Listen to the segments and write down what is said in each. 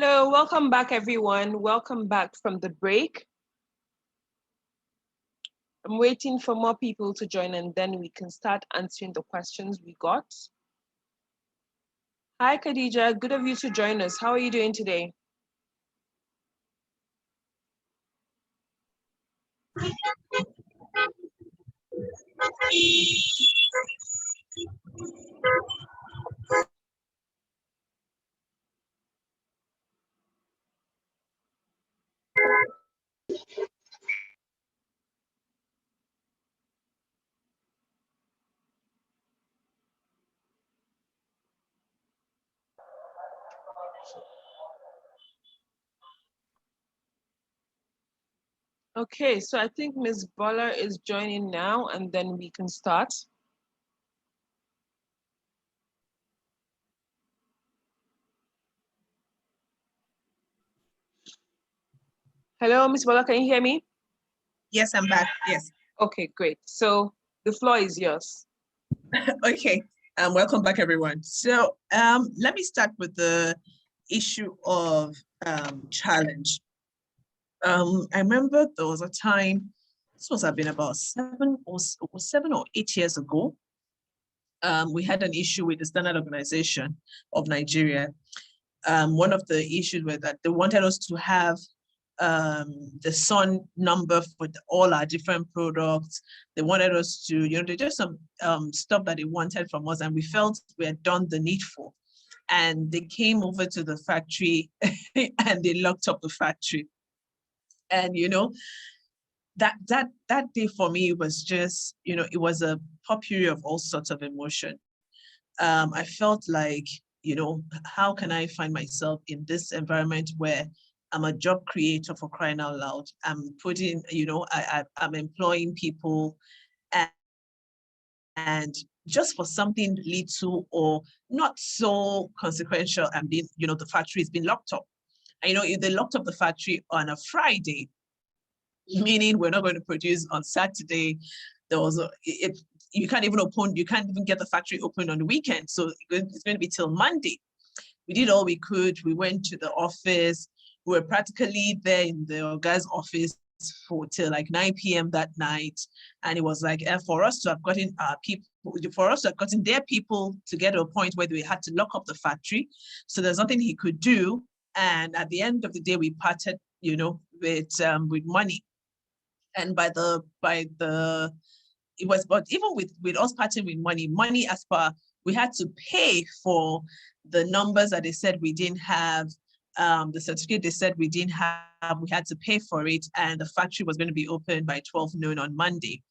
Hello, welcome back, everyone. Welcome back from the break. I'm waiting for more people to join and then we can start answering the questions we got. Hi, Khadija. Good of you to join us. How are you doing today? Okay, so I think Ms. Bola is joining now and then we can start. Hello, Ms. Bola, can you hear me? Yes, I'm back. Yes. Okay, great. So the floor is yours. Okay. Welcome back, everyone. So let me start with the issue of challenge. I remember there was a time, this must have been about 7 or 8 years ago. We had an issue with the Standard Organization of Nigeria. One of the issues was that they wanted us to have the SUN number for all our different products. They wanted us to, they just some stuff that they wanted from us, and we felt we had done the needful. And they came over to the factory and they locked up the factory. And that day for me was just, it was a potpourri of all sorts of emotion. I felt like, how can I find myself in this environment where I'm a job creator, for crying out loud? I'm putting, I'm employing people, and just for something little or not so consequential, and being, the factory has been locked up. And, if they locked up the factory on a Friday, meaning we're not going to produce on Saturday, there was you can't even get the factory open on the weekend. So it's going to be till Monday. We did all we could. We went to the office. We were practically there in the guy's office till like 9 p.m. that night. And it was like, for us to have gotten their people to get to a point where we had to lock up the factory. So there's nothing he could do. And at the end of the day, we parted, with money. And but even with us parting with money as per, we had to pay for the numbers that they said we didn't have, the certificate they said we didn't have, we had to pay for it, and the factory was going to be open by 12 noon on Monday.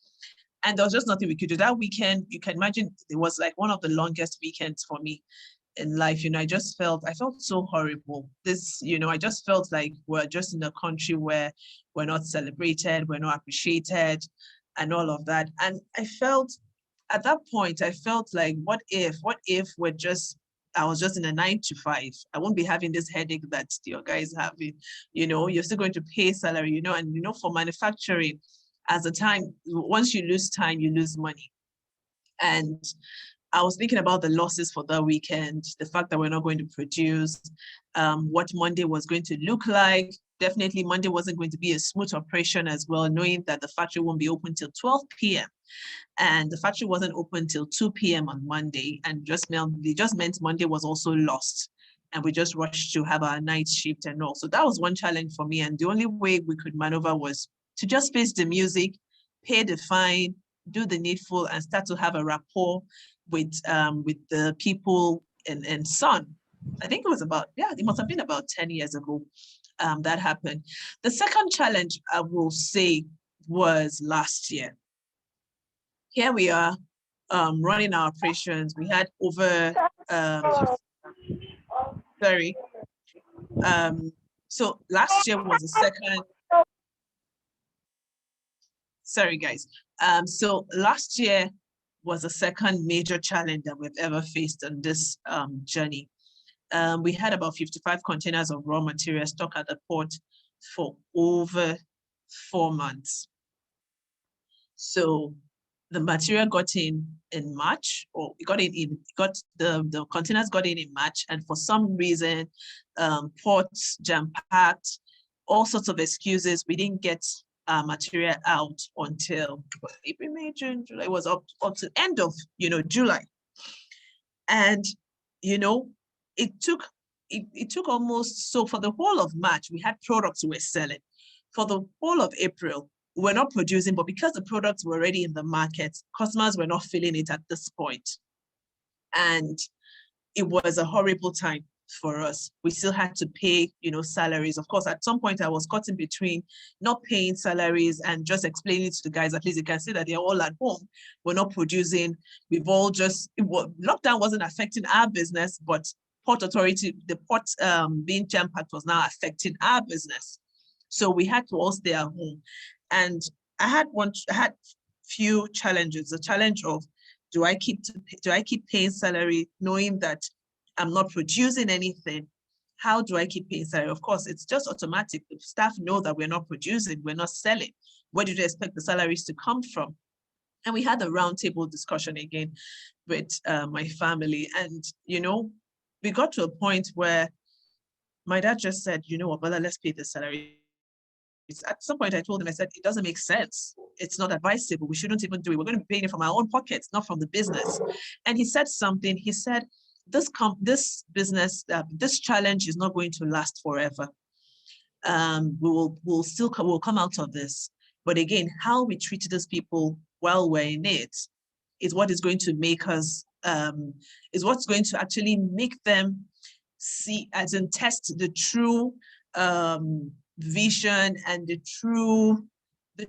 And there was just nothing we could do. That weekend, you can imagine, it was like one of the longest weekends for me in life. I felt so horrible. I just felt like we're just in a country where we're not celebrated, we're not appreciated, and all of that. And at that point, I felt like, what if I was just in a 9 to 5? I won't be having this headache that your guys having. You're still going to pay salary, and for manufacturing, as a time, once you lose time, you lose money. And I was thinking about the losses for that weekend, the fact that we're not going to produce, what Monday was going to look like. Definitely Monday wasn't going to be a smooth operation as well, knowing that the factory won't be open till 12 p.m. And the factory wasn't open till 2 p.m. on Monday. And it just meant Monday was also lost. And we just rushed to have our night shift and all. So that was one challenge for me. And the only way we could maneuver was to just face the music, pay the fine, do the needful, and start to have a rapport with the people in SUN. I think it must have been about 10 years ago that happened. The second challenge, I will say, was last year. Here we are running our operations. We had over, so last year was the second, sorry guys. So last year was the second major challenge that we've ever faced on this journey. We had about 55 containers of raw material stuck at the port for over 4 months. So the material got in March, or the containers got in March, and for some reason, ports jam-packed, all sorts of excuses. We didn't get our material out until April, May, June, July. It was up to end of July. And it took almost, so for the whole of March, we had products we were selling. For the whole of April, we were not producing, but because the products were already in the market, customers were not feeling it at this point. And it was a horrible time for us. We still had to pay, salaries. Of course, at some point I was caught in between not paying salaries and just explaining to the guys, at least you can see that they're all at home. We're not producing. We've all lockdown wasn't affecting our business, but the port being jam-packed was now affecting our business. So we had to all stay at home. And I had few challenges. The challenge of, do I keep paying salary knowing that I'm not producing anything? How do I keep paying salary? Of course, it's just automatic. The staff know that we're not producing, we're not selling. Where do they expect the salaries to come from? And we had a roundtable discussion again with my family. And, we got to a point where my dad just said, Bola, let's pay the salary. At some point I told him, I said, it doesn't make sense. It's not advisable. We shouldn't even do it. We're going to be paying it from our own pockets, not from the business. And he said something. He said, this business, this challenge is not going to last forever. We'll come out of this. But again, how we treat these people while we're in it is what is going to make us, is what's going to actually make them see, as in test the true vision and the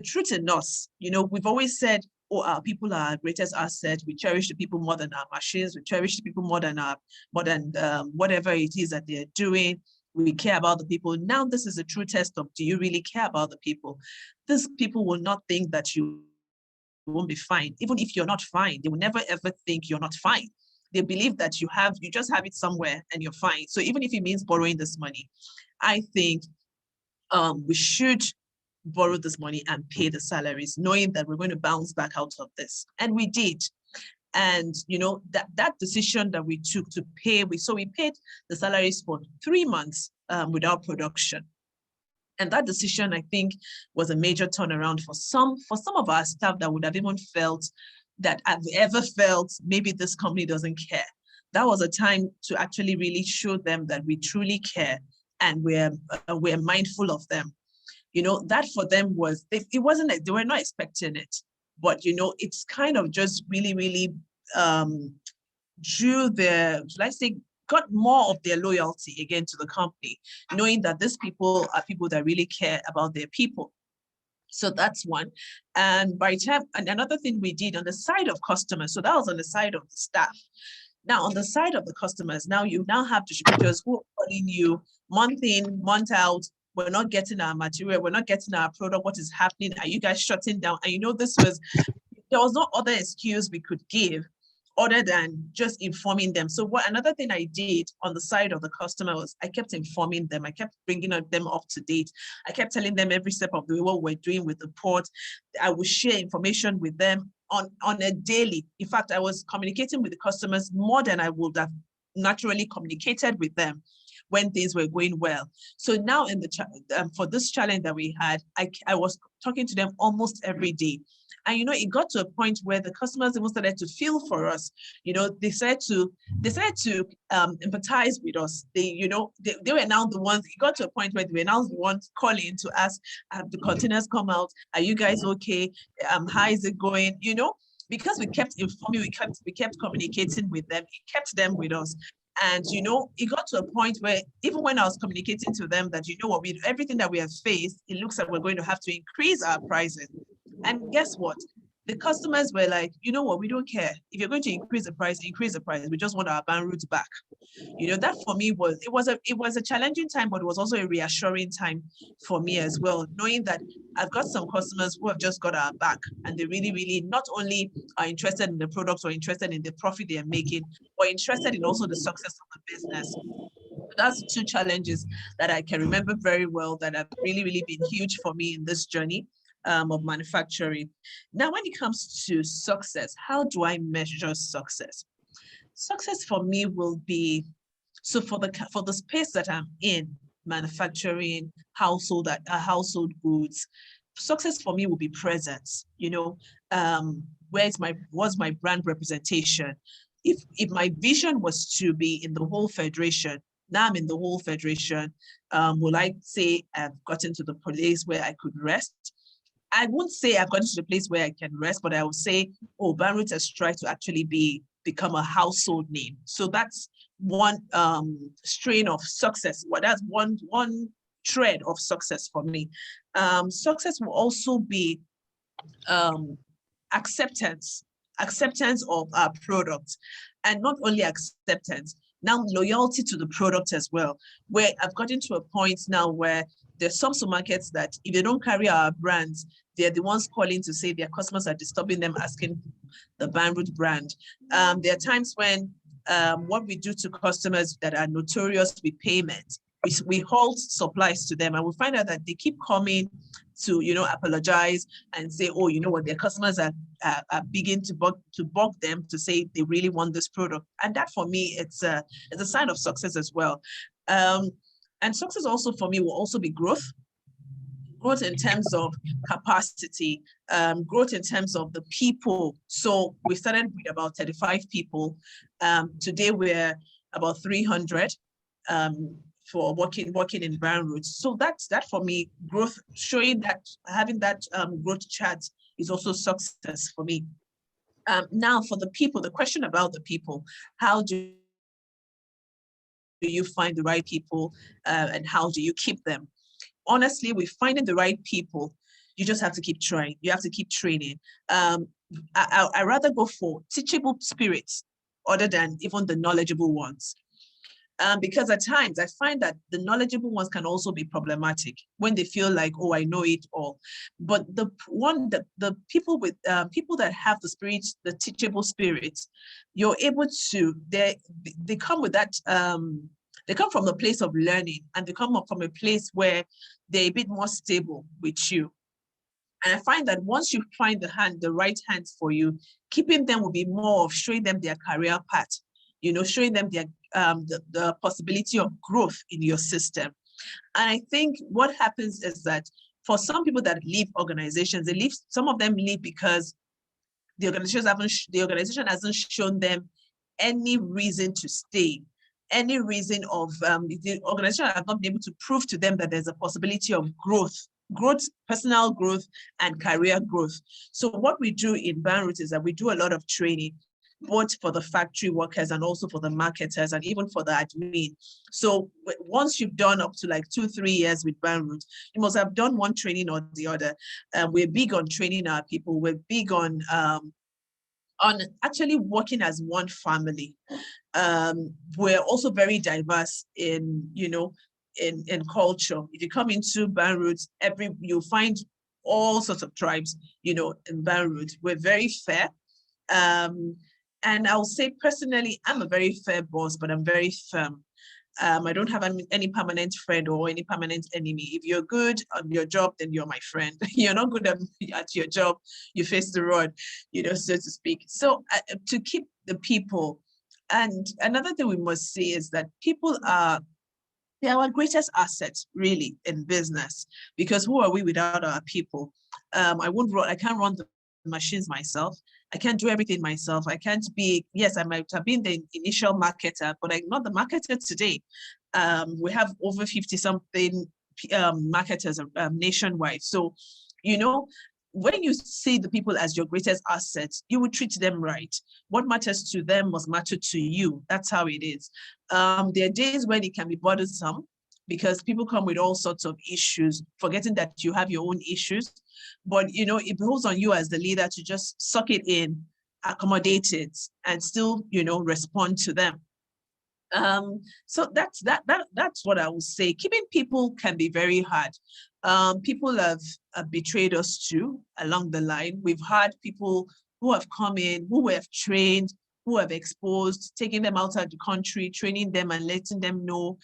truth in us. We've always said, our people are our greatest asset. We cherish the people more than our machines. We cherish the people more than whatever it is that they're doing. We care about the people. Now this is a true test of, do you really care about the people? These people will not think that you won't be fine. Even if you're not fine, they will never ever think you're not fine. They believe that you just have it somewhere and you're fine. So even if it means borrowing this money, I think we should borrow this money and pay the salaries, knowing that we're going to bounce back out of this. And we did. And that decision that we took to pay, we paid the salaries for 3 months without production. And that decision, I think, was a major turnaround for some of our staff that would have even felt that I've ever felt maybe this company doesn't care. That was a time to actually really show them that we truly care and we're mindful of them. That for them was, it wasn't like they were not expecting it, but it's kind of just really, really drew got more of their loyalty again to the company, knowing that these people are people that really care about their people. So that's one. And and another thing we did on the side of customers, so that was on the side of the staff. Now, on the side of the customers, you now have distributors who are calling you month in, month out. We're not getting our material. We're not getting our product. What is happening? Are you guys shutting down? And there was no other excuse we could give other than just informing them. So another thing I did on the side of the customer was I kept informing them. I kept bringing them up to date. I kept telling them every step of the way what we're doing with the port. I would share information with them on a daily. In fact, I was communicating with the customers more than I would have naturally communicated with them when things were going well. So now for this challenge that we had, I was talking to them almost every day. And it got to a point where the customers even started to feel for us. They started to empathize with us. They were now the ones. It got to a point where they were now the ones calling to ask, have the containers come out? Are you guys okay? How is it going? Because we kept informing, we kept communicating with them. It kept them with us. And it got to a point where even when I was communicating to them that everything that we have faced, it looks like we're going to have to increase our prices. And guess what? The customers were like, we don't care. If you're going to increase the price, increase the price. We just want our Banrut back. That for me it was a challenging time, but it was also a reassuring time for me as well, knowing that I've got some customers who have just got our back, and they really, really not only are interested in the products or interested in the profit they are making, but interested in also the success of the business. So that's two challenges that I can remember very well that have really, really been huge for me in this journey. of manufacturing. Now, when it comes to success, how do I measure success? Success for me will be, so for the space that I'm in, manufacturing, household goods, success for me will be presence. What's my brand representation? If my vision was to be in the whole federation, now I'm in the whole federation, will I say I've gotten to the place where I could rest? I won't say I've gotten to the place where I can rest, but I will say, oh, Banrut has tried to actually become a household name. So that's one strain of success. Well, that's one thread of success for me. Success will also be acceptance of our product, and not only acceptance, now loyalty to the product as well, where I've gotten to a point now where there's some supermarkets that if they don't carry our brands, they're the ones calling to say their customers are disturbing them, asking the Banrut brand. There are times when what we do to customers that are notorious with payment, we halt supplies to them, and we find out that they keep coming to apologize and say, oh, you know what, their customers are beginning to bug them to say they really want this product. And that for me, it's a sign of success as well. And success also for me will also be growth in terms of capacity, growth in terms of the people. So we started with about 35 people. Today we're about 300 for working in Banrut. So that for me, growth, showing that, having that growth chart is also success for me. Now for the people, the question about the people, how do you find the right people and how do you keep them? Honestly, with finding the right people, you just have to keep trying. You have to keep training. I rather go for teachable spirits other than even the knowledgeable ones. Because at times I find that the knowledgeable ones can also be problematic when they feel like, oh, I know it all. But the people with people that have the spirit, the teachable spirits, you're able to, they come with that, they come from the place of learning, and they come up from a place where they're a bit more stable with you. And I find that once you find the right hands for you, keeping them will be more of showing them their career path, showing them their the possibility of growth in your system. And I think what happens is that for some people that leave organizations, some of them leave because the organization hasn't shown them any reason to stay, any reason of the organization has not been able to prove to them that there's a possibility of growth, personal growth and career growth. So what we do in Banrut is that we do a lot of training, both for the factory workers and also for the marketers and even for the admin. So once you've done up to like 2-3 years with Banrut, you must have done one training or the other. We're big on training our people. We're big on actually working as one family. We're also very diverse in culture. If you come into Banrut, you'll find all sorts of tribes, in Banrut. We're very fair. And I'll say personally, I'm a very fair boss, but I'm very firm. I don't have any permanent friend or any permanent enemy. If you're good on your job, then you're my friend. You're not good at your job, you face the rod, so to speak. So to keep the people. And another thing we must see is that people they're our greatest asset, really, in business, because who are we without our people? I can't run the machines myself. I can't do everything myself. I can't be, yes, I might have been the initial marketer, but I'm not the marketer today. We have over 50-something marketers nationwide. So, when you see the people as your greatest assets, you would treat them right. What matters to them must matter to you. That's how it is. There are days when it can be bothersome because people come with all sorts of issues, forgetting that you have your own issues. But, it behoves on you as the leader to just suck it in, accommodate it, and still, respond to them. So that's what I would say. Keeping people can be very hard. People have betrayed us too along the line. We've had people who have come in, who we have trained, who have exposed, taking them outside the country, training them and letting them know,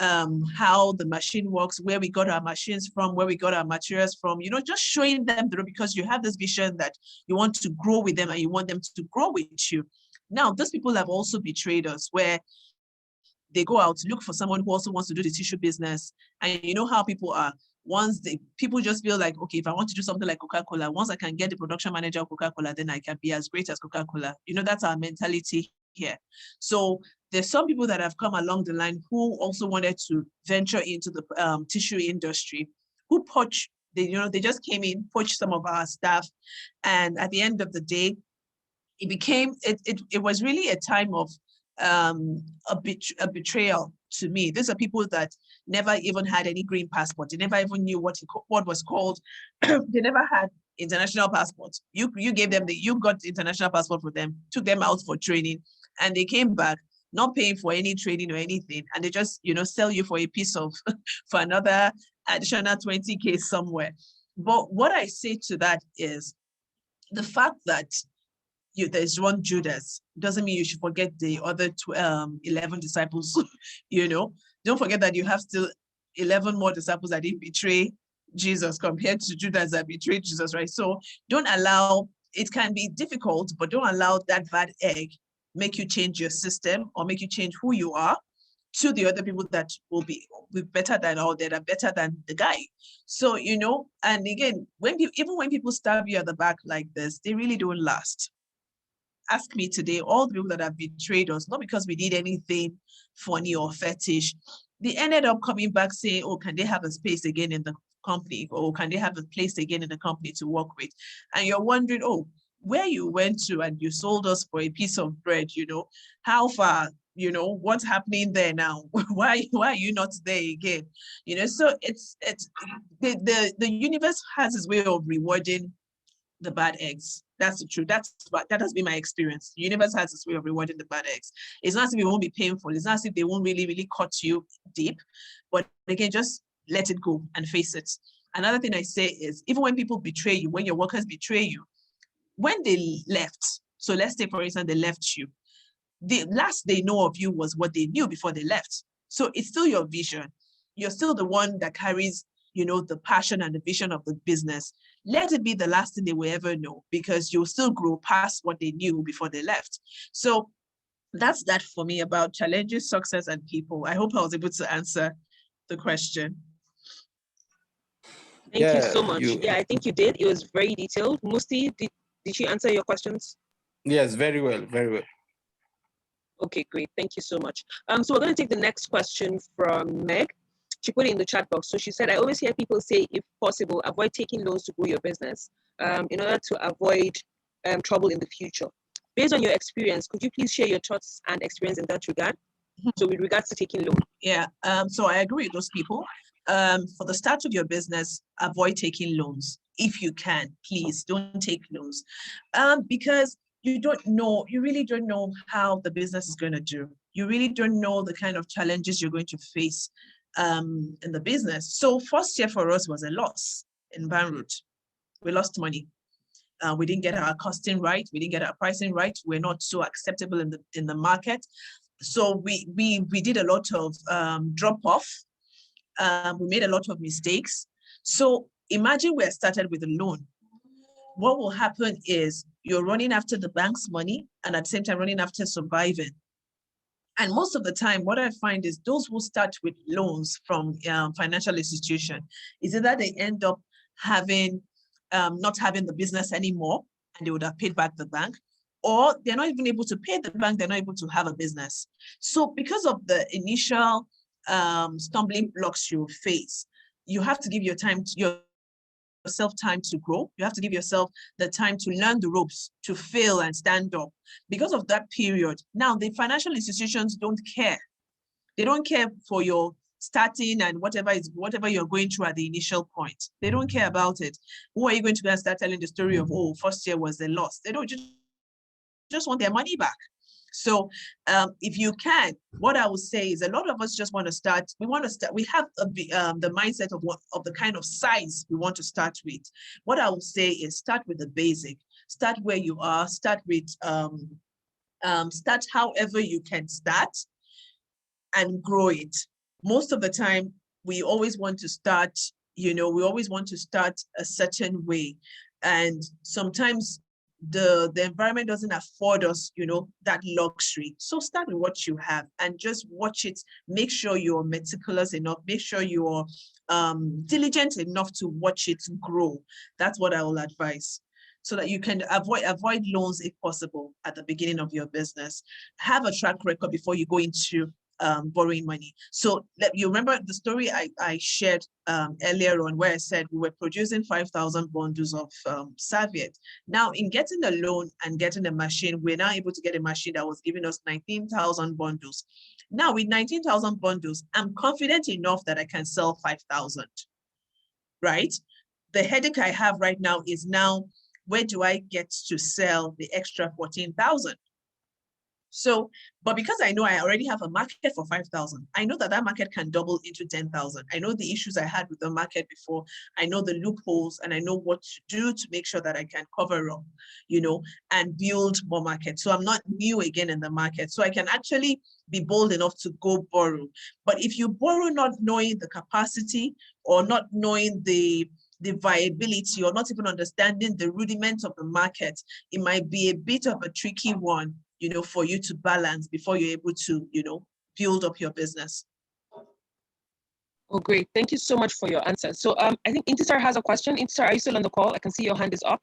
how the machine works, where we got our machines from, where we got our materials from, just showing them the road, because you have this vision that you want to grow with them and you want them to grow with you. Now, those people have also betrayed us, where they go out to look for someone who also wants to do the tissue business. And you know how people are. People just feel like, okay, if I want to do something like Coca-Cola, once I can get the production manager of Coca-Cola, then I can be as great as Coca-Cola. That's our mentality here. So there's some people that have come along the line who also wanted to venture into the tissue industry, who they just came in, poached some of our staff. And at the end of the day, it was really a time of a betrayal to me. These are people that never even had any green passport. They never even knew what was called. They never had international passports. You gave them you got international passport for them, took them out for training, and they came back not paying for any training or anything, and they just sell you for a piece of for another additional 20K somewhere. But what I say to that is the fact that there's one Judas doesn't mean you should forget the other 11 disciples. Don't forget that you have still 11 more disciples that didn't betray Jesus compared to Judas that betrayed Jesus, right? So don't allow, it can be difficult, but don't allow that bad egg make you change your system or make you change who you are to the other people that will be better than, or that are better than the guy. So, and again, even when people stab you at the back like this, they really don't last. Ask me today, all the people that have betrayed us, not because we did anything funny or fetish, they ended up coming back saying, oh, can they have a space again in the company? Or can they have a place again in the company to work with? And you're wondering, oh, where you went to and you sold us for a piece of bread, how far, what's happening there now? Why are you not there again? So it's the universe has its way of rewarding the bad eggs. That's the truth. That has been my experience. The universe has its way of rewarding the bad eggs. It's not as if it won't be painful. It's not as if they won't really, really cut you deep, but they can just let it go and face it. Another thing I say is, even when people betray you, when your workers betray you, when they left, so let's say, for instance, they left you, the last they know of you was what they knew before they left. So it's still your vision. You're still the one that carries the passion and the vision of the business. Let it be the last thing they will ever know, because you'll still grow past what they knew before they left. So that's that for me about challenges, success, and people. I hope I was able to answer the question. Thank you so much. Yeah, I think you did. It was very detailed. Musti, did she answer your questions? Yes, very well, very well. Okay, great. Thank you so much. So we're going to take the next question from Meg. She put it in the chat box. So she said, I always hear people say, if possible, avoid taking loans to grow your business in order to avoid trouble in the future. Based on your experience, could you please share your thoughts and experience in that regard? So with regards to taking loans. Yeah, so I agree with those people. For the start of your business, avoid taking loans. If you can, please don't take loans. Because you really don't know how the business is going to do. You really don't know the kind of challenges you're going to face in the business. So first year for us was a loss in Banrut. We lost money. We didn't get our costing right. We didn't get our pricing right. We're not so acceptable in the market. So we did a lot of drop off. We made a lot of mistakes. So imagine we started with a loan. What will happen is you're running after the bank's money and at the same time running after surviving. And most of the time, what I find is those who start with loans from financial institution is either they end up not having the business anymore and they would have paid back the bank, or they're not even able to pay the bank, they're not able to have a business. So because of the initial stumbling blocks you face, you have to give yourself time to grow. You have to give yourself the time to learn the ropes, to fail and stand up. Because of that period, now the financial institutions don't care. They don't care for your starting and whatever you're going through at the initial point. They don't care about it. Who are you going to go and start telling the story of, oh, first year was a loss? They don't just want their money back. So if you can, what I would say is a lot of us just want to start. We have the mindset of the kind of size we want to start with. What I would say is start with the basic. Start where you are. Start with start however you can start and grow it. most of the time, we always want to start, we always want to start a certain way. And sometimes the environment doesn't afford us, that luxury. So start with what you have and just watch it. Make sure you're meticulous enough. Make sure you're diligent enough to watch it grow. That's what I will advise, so that you can avoid loans if possible at the beginning of your business. Have a track record before you go into borrowing money. So you remember the story I shared earlier on, where I said we were producing 5,000 bundles of serviette. Now, in getting a loan and getting a machine, we're now able to get a machine that was giving us 19,000 bundles. Now, with 19,000 bundles, I'm confident enough that I can sell 5,000, right? The headache I have right now is now, where do I get to sell the extra 14,000? So, but because I know I already have a market for 5,000, I know that market can double into 10,000. I know the issues I had with the market before. I know the loopholes, and I know what to do to make sure that I can cover up, and build more market. So I'm not new again in the market. So I can actually be bold enough to go borrow. But if you borrow not knowing the capacity, or not knowing the viability, or not even understanding the rudiments of the market, it might be a bit of a tricky one, for you to balance before you're able to, build up your business. Oh, great. Thank you so much for your answer. So I think Intisar has a question. Intisar, are you still on the call? I can see your hand is up.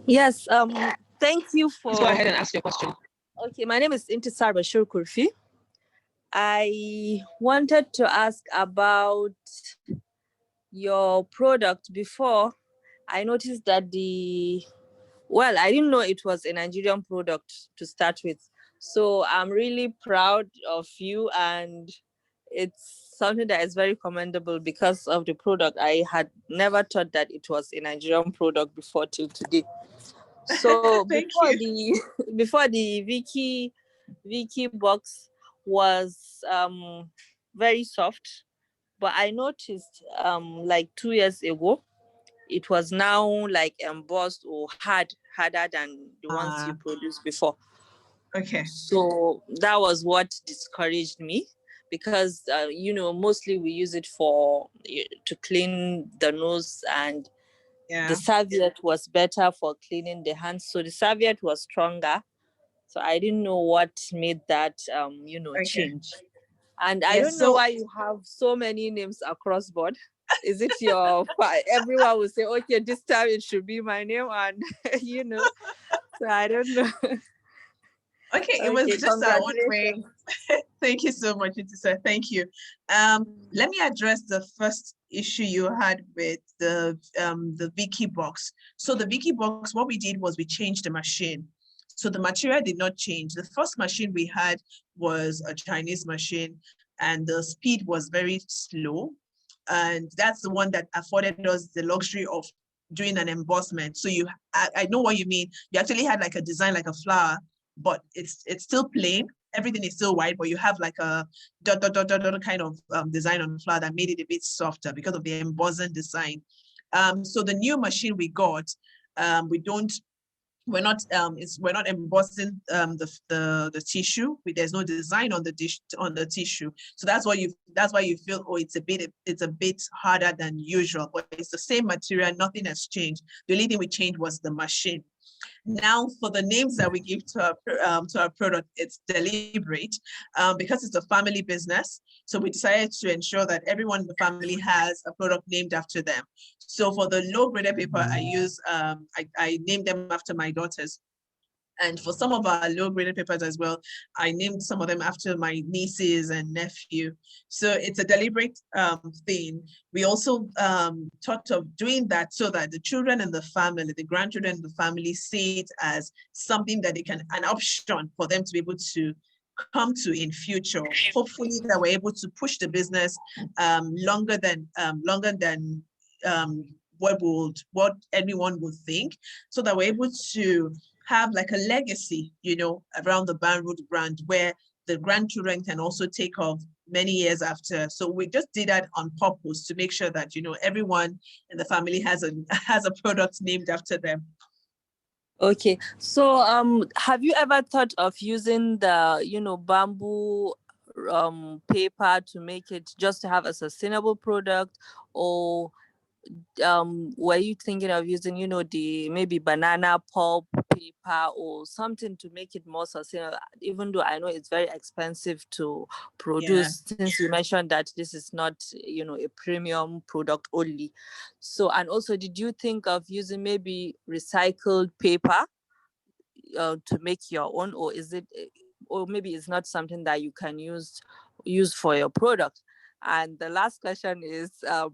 Yes, thank you for... Please go ahead and ask your question. Okay, my name is Intisar Bashir Kurfi. I wanted to ask about your product. Before, I noticed that I didn't know it was a Nigerian product to start with. So I'm really proud of you, and it's something that is very commendable because of the product. I had never thought that it was a Nigerian product before till today. So before the Vicky box was very soft, but I noticed like 2 years ago, it was now like embossed or harder than the ones you produced before. Okay. So that was what discouraged me, because mostly we use it to clean the nose, and the serviette was better for cleaning the hands. So the serviette was stronger. So I didn't know what made that change. And I don't know why you have so many names across board. Is it everyone will say, okay, this time it should be my name, and so I don't know. Okay, it was just one way. Thank you so much, Itisa. Thank you. Let me address the first issue you had with the Vicky box. So the Vicky box, what we did was we changed the machine. So the material did not change. The first machine we had was a Chinese machine, and the speed was very slow. And that's the one that afforded us the luxury of doing an embossment. So I know what you mean. You actually had like a design like a flower, but it's still plain. Everything is still white, but you have like a dot kind of design on the flower that made it a bit softer because of the embossing design. So the new machine we got, we're not embossing the tissue. There's no design on the tissue. So that's why you feel, oh, it's a bit harder than usual, but it's the same material. Nothing has changed. The only thing we changed was the machine. Now, for the names that we give to our product, it's deliberate because it's a family business. So we decided to ensure that everyone in the family has a product named after them. So for the low-graded paper, I use I named them after my daughters. And for some of our low-graded papers as well, I named some of them after my nieces and nephew. So it's a deliberate thing. We also thought of doing that so that the children in the family, the grandchildren in the family, see it as something that an option for them to be able to come to in future. Hopefully that we're able to push the business longer than what anyone would think, so that we're able to have like a legacy, around the Banrut brand, where the grandchildren can also take off many years after. So we just did that on purpose to make sure that, everyone in the family has a product named after them. Okay. So have you ever thought of using the, bamboo paper to make it just to have a sustainable product, or were you thinking of using, the maybe banana pulp paper or something to make it more sustainable, even though I know it's very expensive to produce, since you mentioned that this is not, a premium product only. So, and also, did you think of using maybe recycled paper to make your own, or is it, or maybe it's not something that you can use for your product? And the last question is,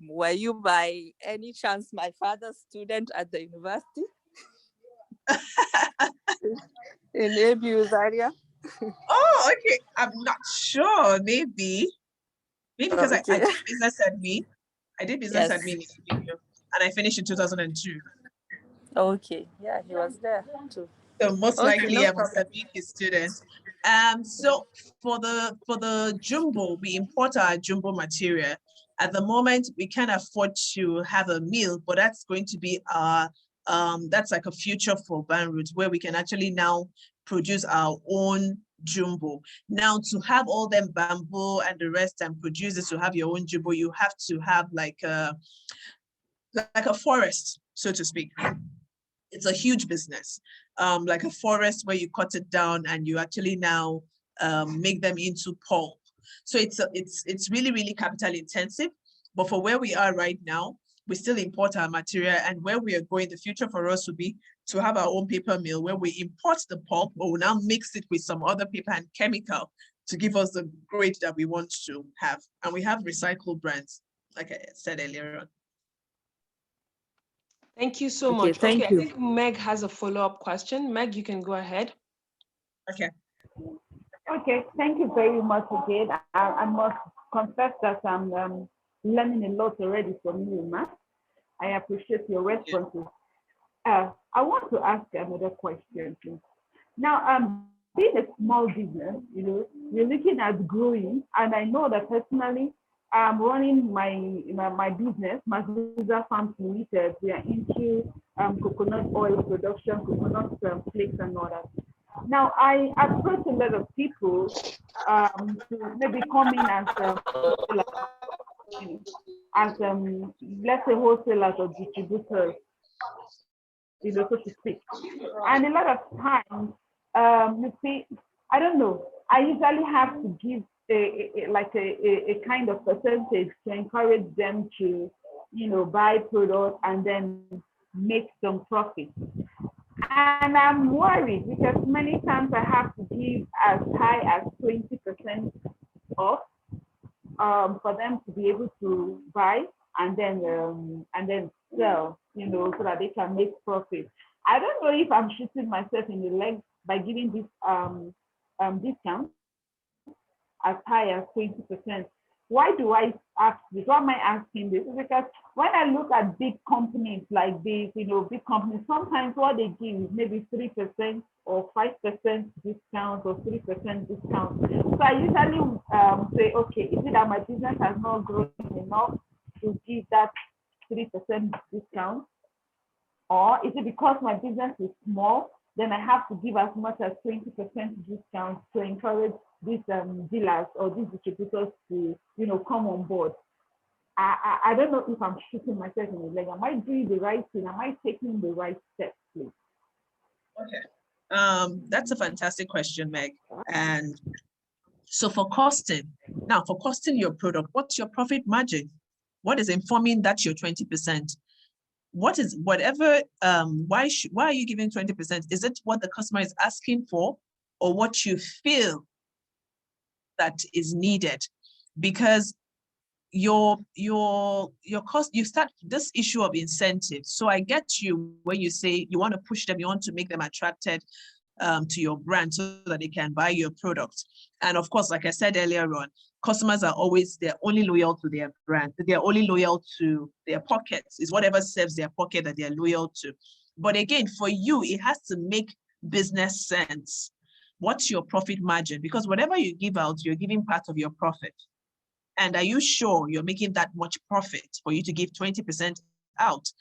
were you by any chance my father's student at the university in ABU Zaria? Oh, okay. I'm not sure. Maybe because I Okay. did business admin. I did business Yes. admin in ABU, and I finished in 2002. Okay. Yeah, he was there too. So most Okay, likely no I must problem. have been his student. So for the jumbo, we import our jumbo material. At the moment, we can't afford to have a mill, but that's going to be our that's like a future for Banrut, where we can actually now produce our own jumbo. Now, to have all them bamboo and the rest and produce it to have your own jumbo, you have to have like a forest, so to speak. It's a huge business, like a forest where you cut it down and you actually now make them into pulp. So it's really, really capital intensive. But for where we are right now, we still import our material, and where we are going, the future for us would be to have our own paper mill where we import the pulp, but we now mix it with some other paper and chemical to give us the grade that we want to have. And we have recycled brands, like I said earlier on. Thank you so Okay, much. thank Okay, you. I think Meg has a follow-up question. Meg, you can go ahead. Okay. Okay, thank you very much again. I must confess that I'm learning a lot already from you, Ma. I appreciate your responses. I want to ask another question, please. Now, being a small business, you're looking at growing, and I know that personally, I'm running my business, Mazuza Farms Limited. We are into coconut oil production, coconut flakes, and all that. Now, I approach a lot of people to maybe come in as as let's say wholesalers or distributors, so to speak. And a lot of times, you see, I don't know, I usually have to give a kind of percentage to encourage them to, buy products and then make some profit. And I'm worried because many times I have to give as high as 20% off for them to be able to buy and then sell, so that they can make profit. I don't know if I'm shooting myself in the leg by giving this discount as high as 20%. Why do I ask this? Why am I asking this? Because when I look at big companies like this, big companies, sometimes what they give is maybe 3% or 5% discount or 3% discount. So I usually say, okay, is it that my business has not grown enough to give that 3% discount? Or is it because my business is small, then I have to give as much as 20% discount to encourage these dealers or these distributors to, come on board? I don't know if I'm shooting myself in the leg. Am I doing the right thing? Am I taking the right steps, please? Okay. That's a fantastic question, Meg. And so for costing your product, what's your profit margin? What is informing that you're 20%? What is whatever, why are you giving 20%? Is it what the customer is asking for, or what you feel that is needed? Because your cost, you start this issue of incentives. So I get you when you say you want to push them, you want to make them attracted to your brand so that they can buy your product. And of course, like I said earlier on, customers are they're only loyal to their brand. They're only loyal to their pockets. It's whatever serves their pocket that they're loyal to. But again, for you, it has to make business sense. What's your profit margin? Because whatever you give out, you're giving part of your profit. And are you sure you're making that much profit for you to give 20% out?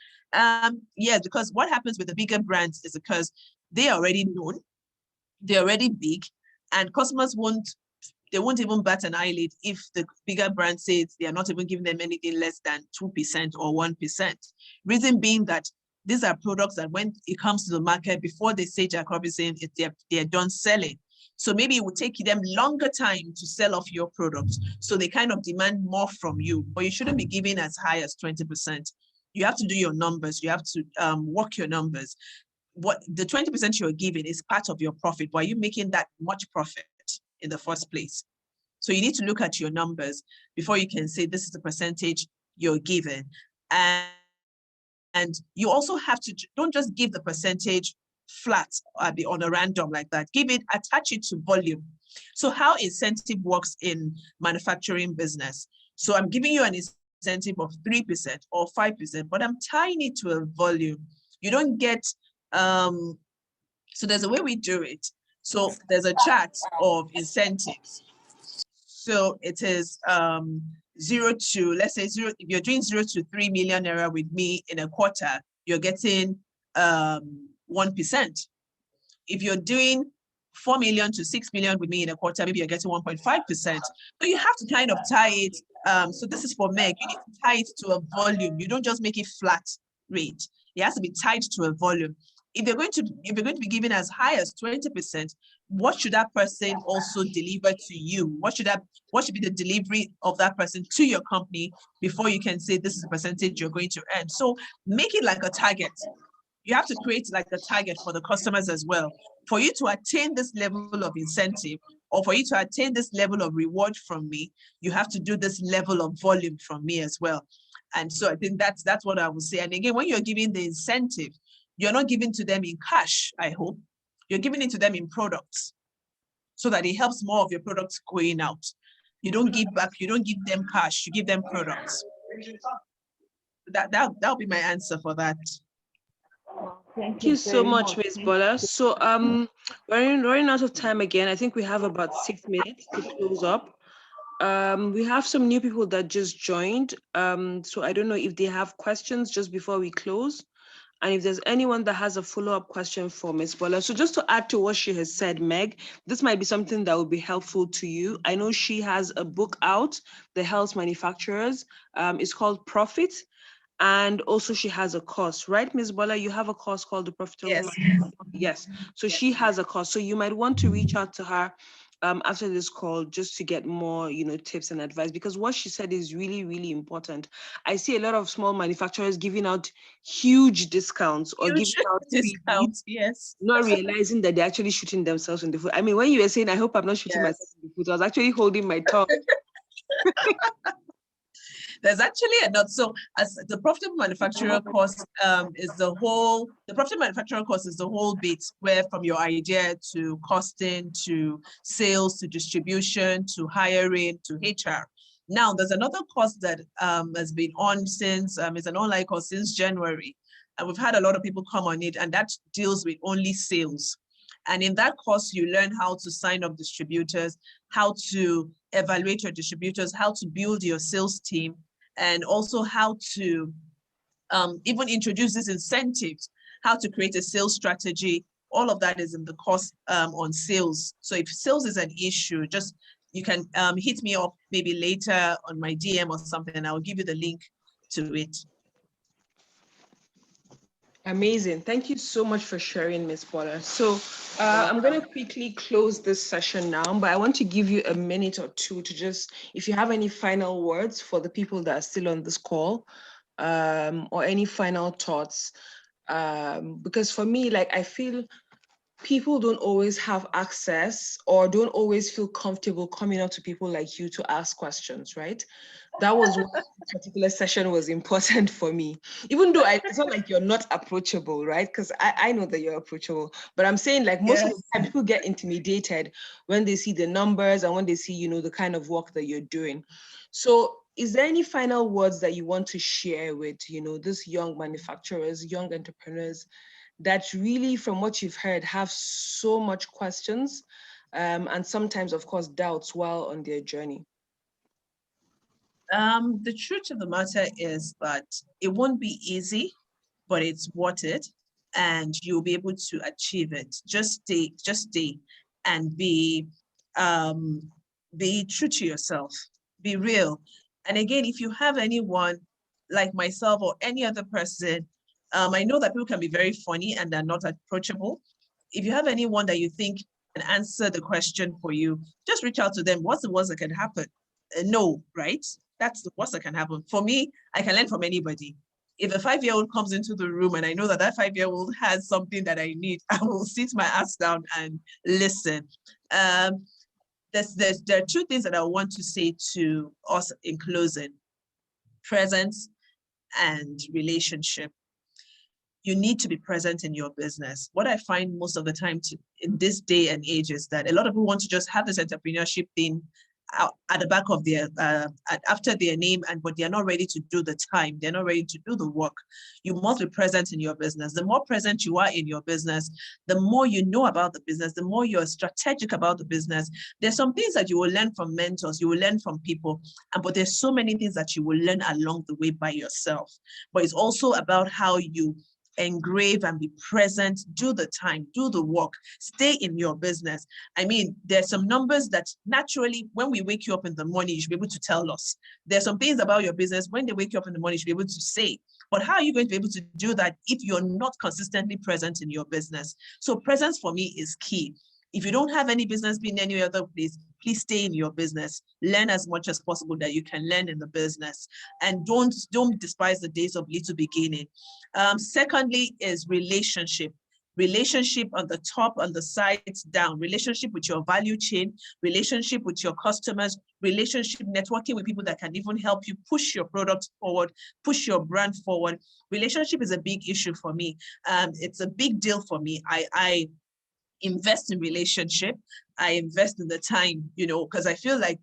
Yes, because what happens with the bigger brands is because they are already known, they're already big, and customers won't they won't even bat an eyelid if the bigger brand says they are not even giving them anything less than 2% or 1%. Reason being that these are products that when it comes to the market, before they say Jack Robinson, they're done selling. So maybe it would take them longer time to sell off your products. So they kind of demand more from you, but you shouldn't be giving as high as 20%. You have to do your numbers. You have to work your numbers. What the 20% you're giving is part of your profit. Why are you making that much profit in the first place? So you need to look at your numbers before you can say this is the percentage you're given. And you also have to, don't just give the percentage flat on a random like that. Give it, attach it to volume. So how incentive works in manufacturing business. So I'm giving you an incentive of 3% or 5%, but I'm tying it to a volume. You don't get, so there's a way we do it. So there's a chart of incentives. So it is 0 to, let's say 0, if you're doing 0 to 3 million naira with me in a quarter, you're getting 1%. If you're doing 4 million to 6 million with me in a quarter, maybe you're getting 1.5%. So you have to kind of tie it. So this is for Meg. You need to tie it to a volume. You don't just make it flat rate. It has to be tied to a volume. If you're going to be given as high as 20%, what should that person also deliver to you? What should be the delivery of that person to your company before you can say this is the percentage you're going to earn? So make it like a target. You have to create like a target for the customers as well. For you to attain this level of incentive, or for you to attain this level of reward from me, you have to do this level of volume from me as well. And so I think that's what I would say. And again, when you're giving the incentive, you're not giving to them in cash, I hope. You're giving it to them in products so that it helps more of your products going out. You don't give back, you don't give them cash, you give them products. That'll be my answer for that. Thank you so much, Ms. Bola. So we're running out of time again. I think we have about 6 minutes to close up. We have some new people that just joined. So I don't know if they have questions just before we close. And if there's anyone that has a follow-up question for Ms. Bola. So just to add to what she has said, Meg, this might be something that would be helpful to you. I know she has a book out, The Health Manufacturers. It's called Profit. And also she has a course, right, Ms. Bola? You have a course called The Profitable Yes. Yes. So she has a course. So you might want to reach out to her after this call just to get more, tips and advice, because what she said is really, really important. I see a lot of small manufacturers giving out huge discounts or giving out discounts, yes, not realizing that they're actually shooting themselves in the foot. I mean, when you were saying, I hope I'm not shooting myself in the foot, I was actually holding my tongue. There's actually a note. So as the profitable manufacturer course the profitable manufacturer course is the whole bit, where from your idea to costing, to sales, to distribution, to hiring, to HR. Now there's another course that has been on since, it's an online course since January. And we've had a lot of people come on it, and that deals with only sales. And in that course, you learn how to sign up distributors, how to evaluate your distributors, how to build your sales team, and also how to even introduce these incentives, how to create a sales strategy. All of that is in the course on sales. So if sales is an issue, you can hit me up maybe later on my DM or something, and I'll give you the link to it. Amazing. Thank you so much for sharing, Ms. Bola. So I'm going to quickly close this session now, but I want to give you a minute or two to just, if you have any final words for the people that are still on this call, or any final thoughts, because for me, I feel people don't always have access or don't always feel comfortable coming up to people like you to ask questions, right? That was why this particular session was important for me. Even though it's not like you're not approachable, right? Because I know that you're approachable, but I'm saying most of the time people get intimidated when they see the numbers and when they see, the kind of work that you're doing. So is there any final words that you want to share with, these young manufacturers, young entrepreneurs that really, from what you've heard, have so much questions and sometimes, of course, doubts while on their journey? The truth of the matter is that it won't be easy, but it's worth it, and you'll be able to achieve it. Just stay and be Be true to yourself, be real. And again, if you have anyone like myself or any other person, I know that people can be very funny and they're not approachable. If you have anyone that you think can answer the question for you, just reach out to them. What's the worst that can happen? No, right? That's the worst that can happen. For me, I can learn from anybody. If a 5-year-old comes into the room and I know that that 5-year-old has something that I need, I will sit my ass down and listen. There are two things that I want to say to us in closing: presence and relationship. You need to be present in your business. What I find most of the time in this day and age is that a lot of people want to just have this entrepreneurship thing at the back of their, after their name, but they're not ready to do the time. They're not ready to do the work. You must be present in your business. The more present you are in your business, the more you know about the business, the more you're strategic about the business. There's some things that you will learn from mentors, you will learn from people, but there's so many things that you will learn along the way by yourself. But it's also about how you engrave and be present, do the time, do the work, stay in your business. I mean, there's some numbers that naturally, when we wake you up in the morning, you should be able to tell us. There's some things about your business, when they wake you up in the morning, you should be able to say. But how are you going to be able to do that if you're not consistently present in your business? So presence for me is key. If you don't have any business being any other place, please stay in your business. Learn as much as possible that you can learn in the business. And don't despise the days of little beginning. Secondly is relationship. Relationship on the top, on the sides, down. Relationship with your value chain, relationship with your customers, relationship networking with people that can even help you push your product forward, push your brand forward. Relationship is a big issue for me. It's a big deal for me. I invest in relationship. I invest in the time, because I feel like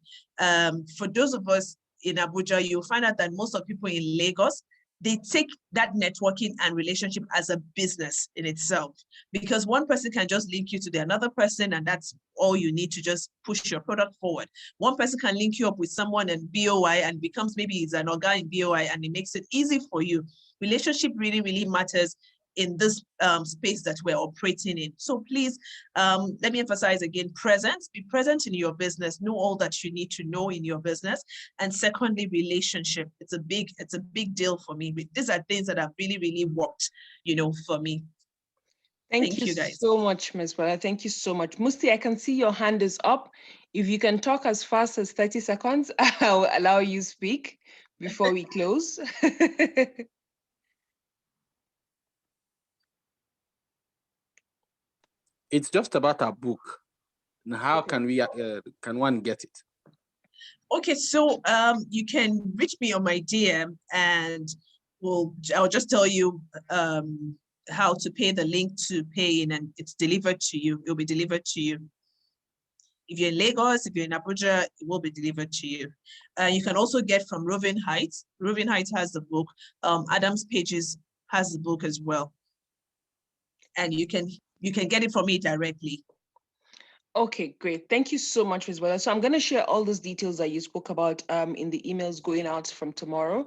for those of us in Abuja, you'll find out that most of people in Lagos, they take that networking and relationship as a business in itself, because one person can just link you to the another person, and that's all you need to just push your product forward. One person can link you up with someone in BOI and becomes maybe he's an organ in BOI, and it makes it easy for you. Relationship really, really matters in this space that we're operating in. So please, let me emphasize again, presence. Be present in your business. Know all that you need to know in your business. And secondly, relationship. It's a big deal for me. These are things that have really, really worked, for me. Thank you guys so much, Ms. Bella. Thank you so much. Musti, I can see your hand is up. If you can talk as fast as 30 seconds, I'll allow you speak before we close. It's just about a book. And how can one get it? Okay, so you can reach me on my DM, and I'll just tell you how to pay, the link to pay in, and it's delivered to you. It'll be delivered to you. If you're in Lagos, if you're in Abuja, it will be delivered to you. You can also get from Roving Heights. Roving Heights has the book. Adam's Pages has the book as well. And you can get it from me directly. Okay, great. Thank you so much, Ms. Bella. So I'm going to share all those details that you spoke about in the emails going out from tomorrow.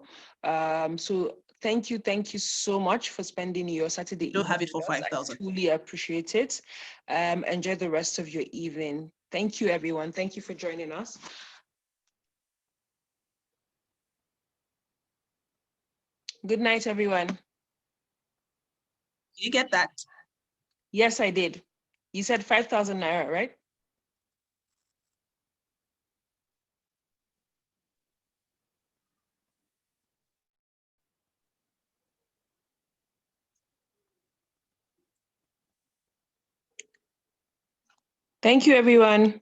So thank you so much for spending your Saturday evening. Don't have it for 5,000. I truly appreciate it. Enjoy the rest of your evening. Thank you, everyone. Thank you for joining us. Good night, everyone. Did you get that? Yes, I did. You said 5,000 Naira, right? Thank you, everyone.